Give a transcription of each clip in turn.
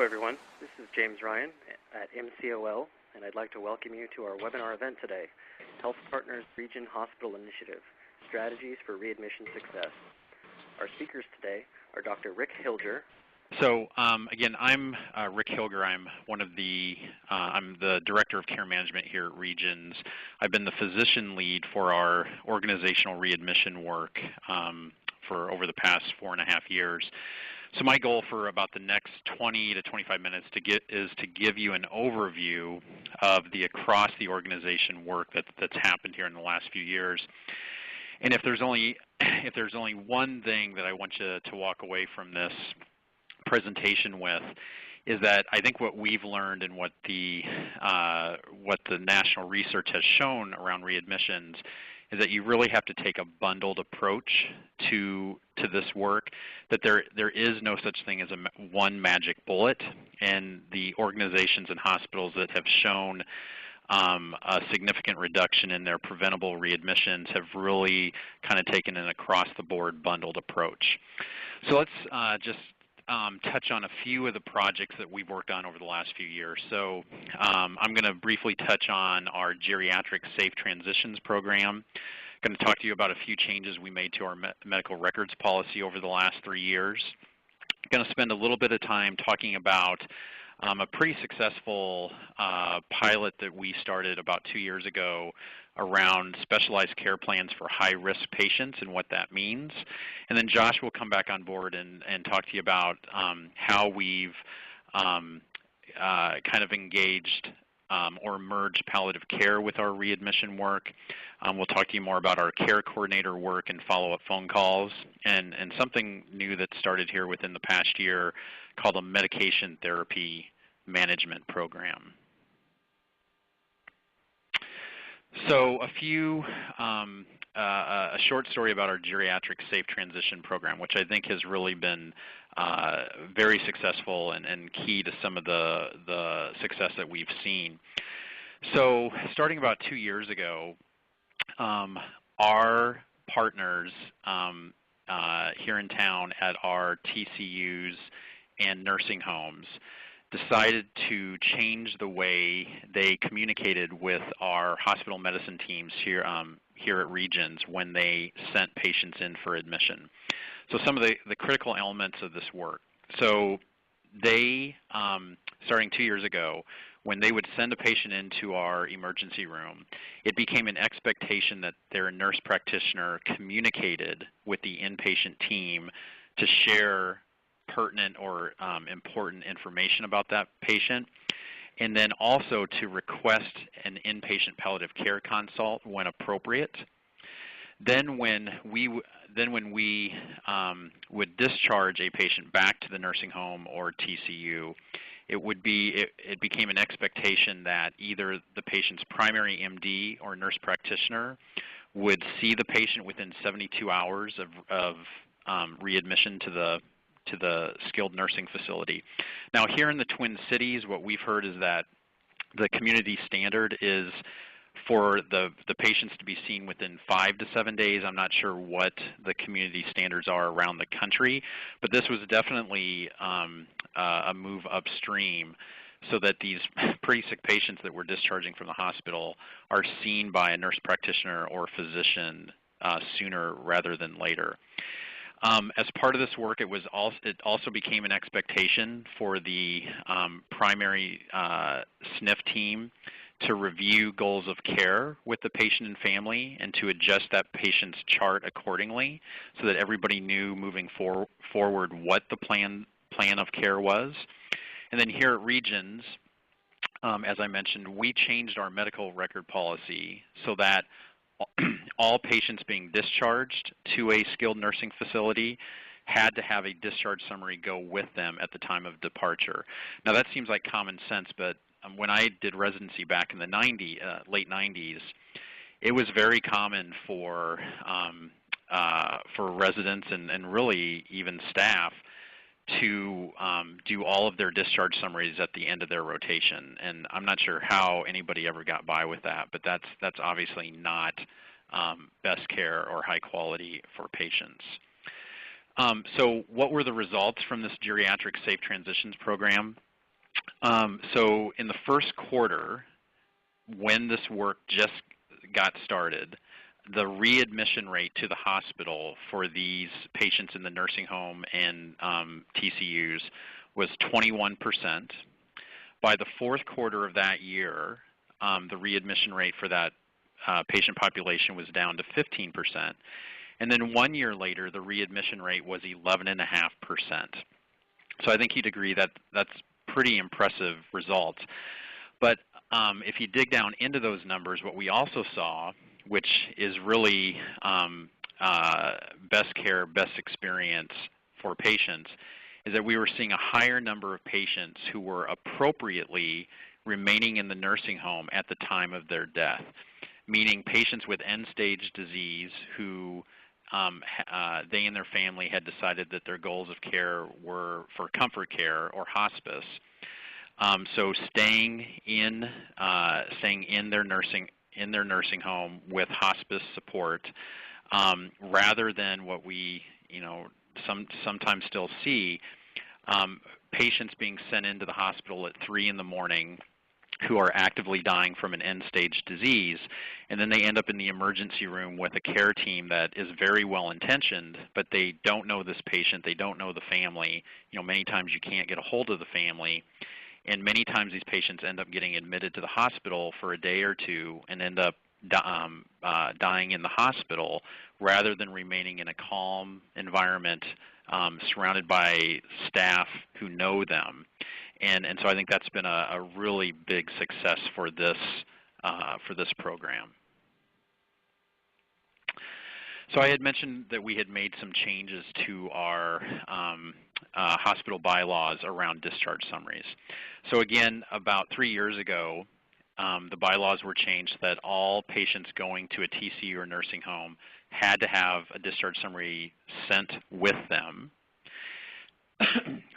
everyone. This is James Ryan at MCOL, and I'd like to welcome you to our webinar event today, HealthPartners Region Hospital Initiative, Strategies for Readmission Success. Our speakers today are Dr. Rick Hilger. So again, I'm Rick Hilger. I'm I'm the Director of Care Management here at Regions. I've been the physician lead for our organizational readmission work for over the past 4.5 years. So my goal for about the next 20 to 25 minutes is to give you an overview of the across the organization work that's happened here in the last few years. And if there's only one thing that I want you to walk away from this presentation with, is that I think what we've learned and what the national research has shown around readmissions is that you really have to take a bundled approach to this work, that there is no such thing as one magic bullet, and the organizations and hospitals that have shown a significant reduction in their preventable readmissions have really kind of taken an across-the-board bundled approach. So let's just touch on a few of the projects that we've worked on over the last few years. So I'm going to briefly touch on our geriatric safe transitions program. I'm going to talk to you about a few changes we made to our medical records policy over the last 3 years. I'm going to spend a little bit of time talking about a pretty successful pilot that we started about 2 years ago around specialized care plans for high-risk patients and what that means. And then Josh will come back on board and talk to you about how we've kind of engaged or merged palliative care with our readmission work. We'll talk to you more about our care coordinator work and follow-up phone calls, and something new that started here within the past year called a medication therapy management program. So a short story about our geriatric safe transition program, which I think has really been very successful and key to some of the success that we've seen. So starting about 2 years ago, our partners here in town at our TCUs and nursing homes decided to change the way they communicated with our hospital medicine teams here at Regions when they sent patients in for admission. So some of the critical elements of this work. So they, starting 2 years ago, when they would send a patient into our emergency room, it became an expectation that their nurse practitioner communicated with the inpatient team to share pertinent or important information about that patient, and then also to request an inpatient palliative care consult when appropriate. Then when we would discharge a patient back to the nursing home or TCU, it became an expectation that either the patient's primary MD or nurse practitioner would see the patient within 72 hours of readmission to the skilled nursing facility. Now here in the Twin Cities, what we've heard is that the community standard is for the patients to be seen within 5 to 7 days. I'm not sure what the community standards are around the country, but this was definitely a move upstream so that these pretty sick patients that we're discharging from the hospital are seen by a nurse practitioner or physician sooner rather than later. As part of this work, it also became an expectation for the primary SNF team to review goals of care with the patient and family and to adjust that patient's chart accordingly so that everybody knew moving forward what the plan of care was. And then here at Regions, as I mentioned, we changed our medical record policy so that all patients being discharged to a skilled nursing facility had to have a discharge summary go with them at the time of departure. Now that seems like common sense, but when I did residency back in the late 90s, it was very common for residents and really even staff to do all of their discharge summaries at the end of their rotation. And I'm not sure how anybody ever got by with that, but that's obviously not best care or high quality for patients. So what were the results from this geriatric safe transitions program? So in the first quarter, when this work just got started, the readmission rate to the hospital for these patients in the nursing home and TCUs was 21%. By the fourth quarter of that year, the readmission rate for that patient population was down to 15%. And then 1 year later, the readmission rate was 11.5%. So I think you'd agree that that's pretty impressive results. But if you dig down into those numbers, what we also saw, which is really best care, best experience for patients, is that we were seeing a higher number of patients who were appropriately remaining in the nursing home at the time of their death, meaning patients with end-stage disease who they and their family had decided that their goals of care were for comfort care or hospice. So staying in their nursing home with hospice support, rather than what we sometimes still see, patients being sent into the hospital at 3 in the morning who are actively dying from an end-stage disease, and then they end up in the emergency room with a care team that is very well-intentioned, but they don't know this patient, they don't know the family. Many times you can't get a hold of the family, and many times these patients end up getting admitted to the hospital for a day or two and end up dying in the hospital rather than remaining in a calm environment surrounded by staff who know them. And so I think that's been a really big success for this program. So I had mentioned that we had made some changes to our hospital bylaws around discharge summaries. So again, about 3 years ago, the bylaws were changed that all patients going to a TCU or nursing home had to have a discharge summary sent with them.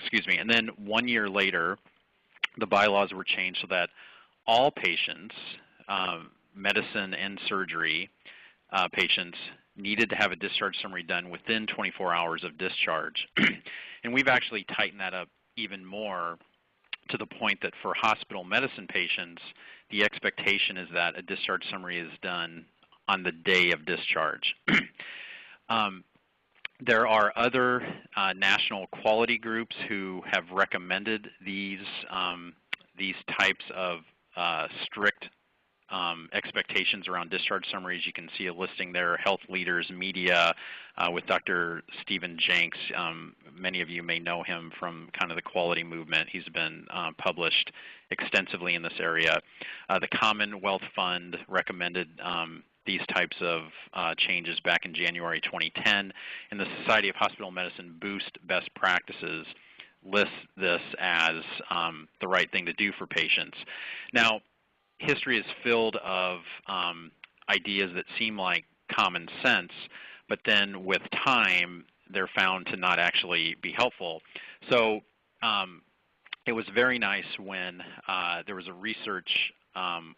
Excuse me. And then 1 year later, the bylaws were changed so that all patients, medicine and surgery patients, needed to have a discharge summary done within 24 hours of discharge. And we've actually tightened that up even more to the point that for hospital medicine patients, the expectation is that a discharge summary is done on the day of discharge. There are other national quality groups who have recommended these types of strict expectations around discharge summaries. You can see a listing there, Health Leaders Media with Dr. Stephen Jenks. Many of you may know him from kind of the quality movement. He's been published extensively in this area. The Commonwealth Fund recommended these types of changes back in January 2010, and the Society of Hospital Medicine Boost Best Practices lists this as the right thing to do for patients. Now, history is filled of ideas that seem like common sense, but then with time, they're found to not actually be helpful. So it was very nice when there was a research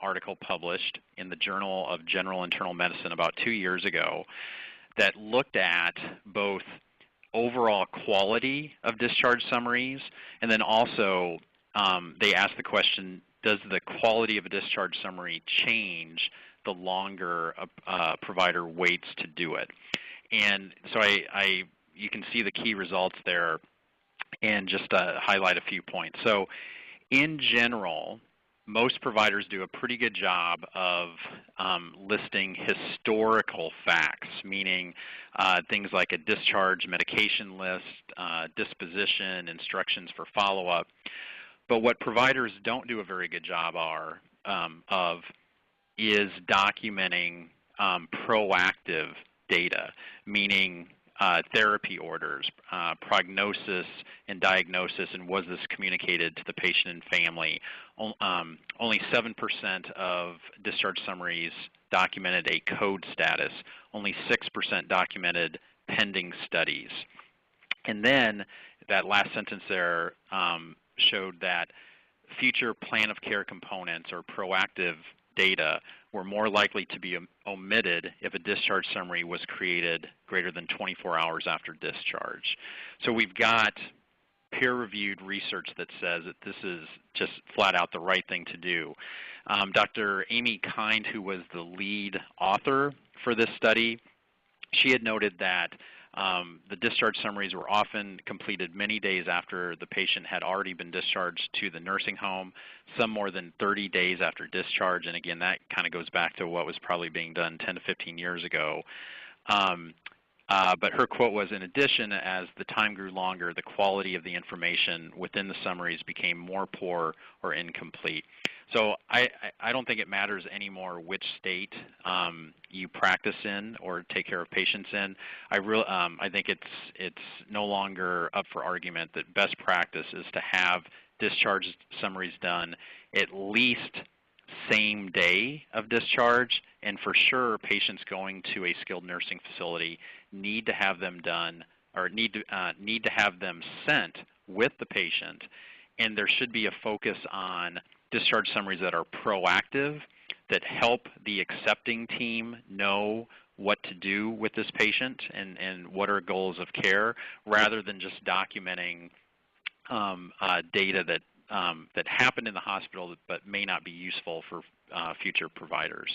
article published in the Journal of General Internal Medicine about 2 years ago that looked at both overall quality of discharge summaries, and then also they asked the question, does the quality of a discharge summary change the longer a provider waits to do it? And so you can see the key results there, and just to highlight a few points. So in general, most providers do a pretty good job of listing historical facts, meaning things like a discharge medication list, disposition, instructions for follow-up. But what providers don't do a very good job of is documenting proactive data, meaning therapy orders, prognosis and diagnosis, and was this communicated to the patient and family. Only 7% of discharge summaries documented a code status. Only 6% documented pending studies. And then that last sentence there showed that future plan of care components or proactive data were more likely to be omitted if a discharge summary was created greater than 24 hours after discharge. So we've got peer-reviewed research that says that this is just flat out the right thing to do. Dr. Amy Kind, who was the lead author for this study, she had noted that the discharge summaries were often completed many days after the patient had already been discharged to the nursing home, some more than 30 days after discharge. And again, that kind of goes back to what was probably being done 10 to 15 years ago. But her quote was, in addition, as the time grew longer, the quality of the information within the summaries became more poor or incomplete. So I don't think it matters anymore which state you practice in or take care of patients in. I think it's no longer up for argument that best practice is to have discharge summaries done at least same day of discharge, and for sure patients going to a skilled nursing facility need to have them done, or need to have them sent with the patient, and there should be a focus on discharge summaries that are proactive, that help the accepting team know what to do with this patient and what are goals of care, rather than just documenting data that happened in the hospital but may not be useful for future providers.